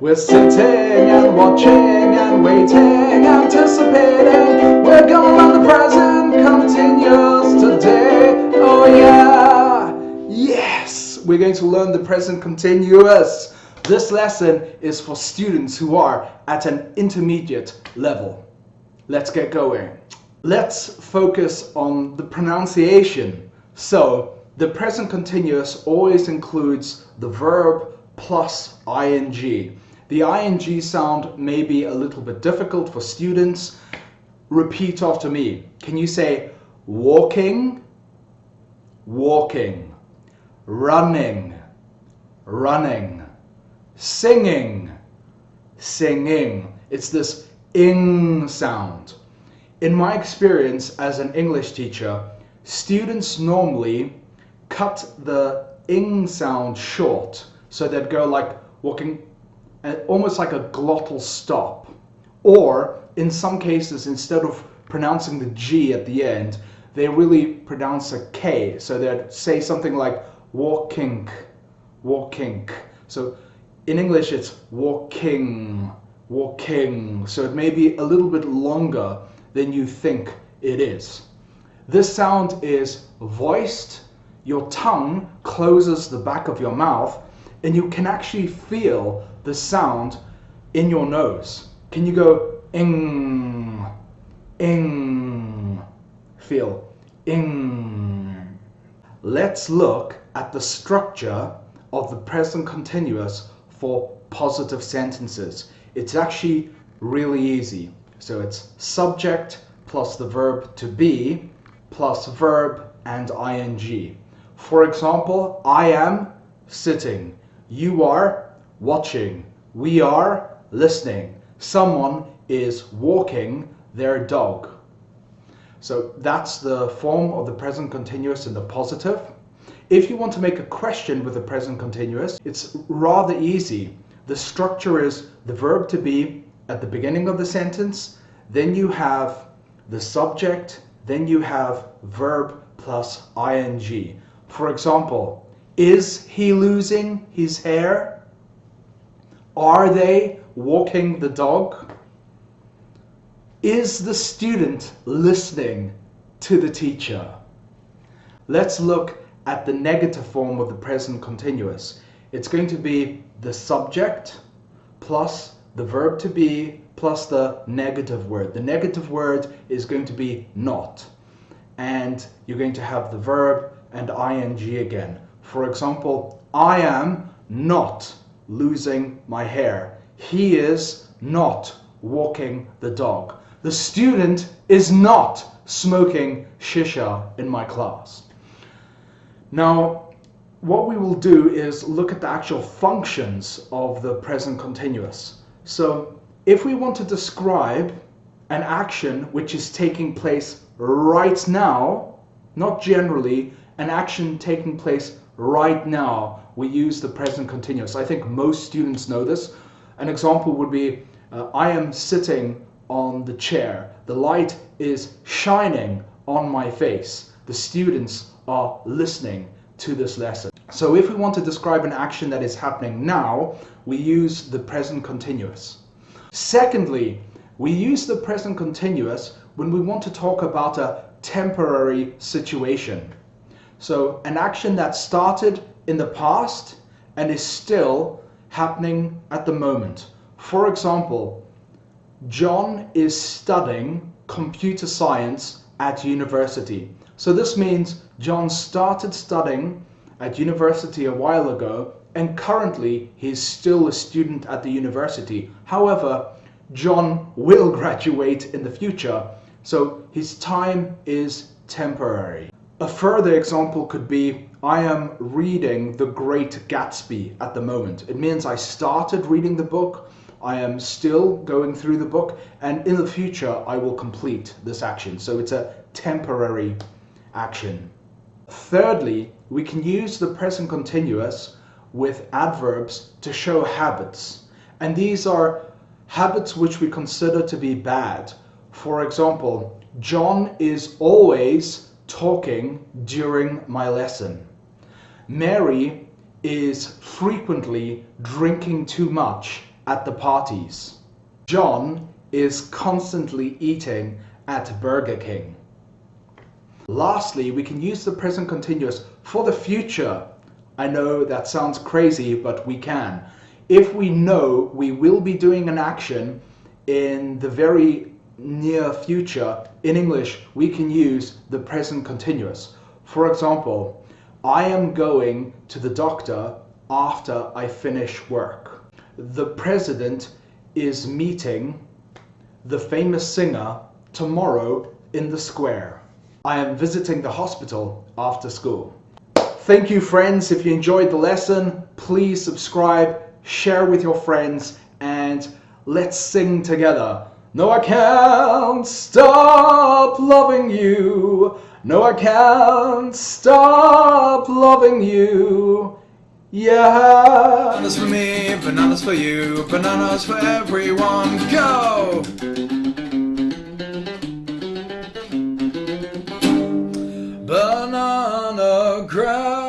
We're sitting and watching and waiting, anticipating. We're gonna learn the present continuous today. Oh yeah! Yes! We're going to learn the present continuous. This lesson is for students who are at an intermediate level. Let's get going. Let's focus on the pronunciation. So, the present continuous always includes the verb plus ing. The ing sound may be a little bit difficult for students. Repeat after me. Can you say walking, walking, running, running, singing, singing? It's this ing sound. In my experience as an English teacher, students normally cut the ing sound short, so they'd go like walking, almost like a glottal stop. Or in some cases, instead of pronouncing the G at the end, they really pronounce a K. So they'd say something like walking, walking. So in English it's walking, walking. So it may be a little bit longer than you think it is. This sound is voiced. Your tongue closes the back of your mouth and you can actually feel the sound in your nose. Can you go ing, ing, feel ing. Let's look at the structure of the present continuous for positive sentences. It's actually really easy. So it's subject plus the verb to be plus verb and ing. For example, I am sitting. You are watching. We are listening. Someone is walking their dog. So that's the form of the present continuous in the positive. If you want to make a question with the present continuous, it's rather easy. The structure is the verb to be at the beginning of the sentence, then you have the subject, then you have verb plus ing. For example, is he losing his hair? Are they walking the dog? Is the student listening to the teacher? Let's look at the negative form of the present continuous. It's going to be the subject plus the verb to be plus the negative word. The negative word is going to be not. And you're going to have the verb and ing again. For example, I am not losing my hair. He is not walking the dog. The student is not smoking shisha in my class. Now, what we will do is look at the actual functions of the present continuous. So, if we want to describe an action which is taking place right now, not generally, an action taking place right now, we use the present continuous. I think most students know this. An example would be, I am sitting on the chair. The light is shining on my face. The students are listening to this lesson. So if we want to describe an action that is happening now, we use the present continuous. Secondly, we use the present continuous when we want to talk about a temporary situation. So an action that started in the past and is still happening at the moment. For example, John is studying computer science at university. So this means John started studying at university a while ago and currently he's still a student at the university. However, John will graduate in the future, so his time is temporary. A further example could be, I am reading The Great Gatsby at the moment. It means I started reading the book, I am still going through the book, and in the future I will complete this action. So it's a temporary action. Thirdly, we can use the present continuous with adverbs to show habits. And these are habits which we consider to be bad. For example, John is always talking during my lesson. Mary is frequently drinking too much at the parties. John is constantly eating at Burger King. Lastly, we can use the present continuous for the future. I know that sounds crazy, but we can. If we know we will be doing an action in the very near future, in English, we can use the present continuous. For example, I am going to the doctor after I finish work. The president is meeting the famous singer tomorrow in the square. I am visiting the hospital after school. Thank you, friends. If you enjoyed the lesson, please subscribe, share with your friends, and let's sing together. No, I can't stop loving you. No, I can't stop loving you. Yeah. Bananas for me, bananas for you, bananas for everyone. Go! Banana ground.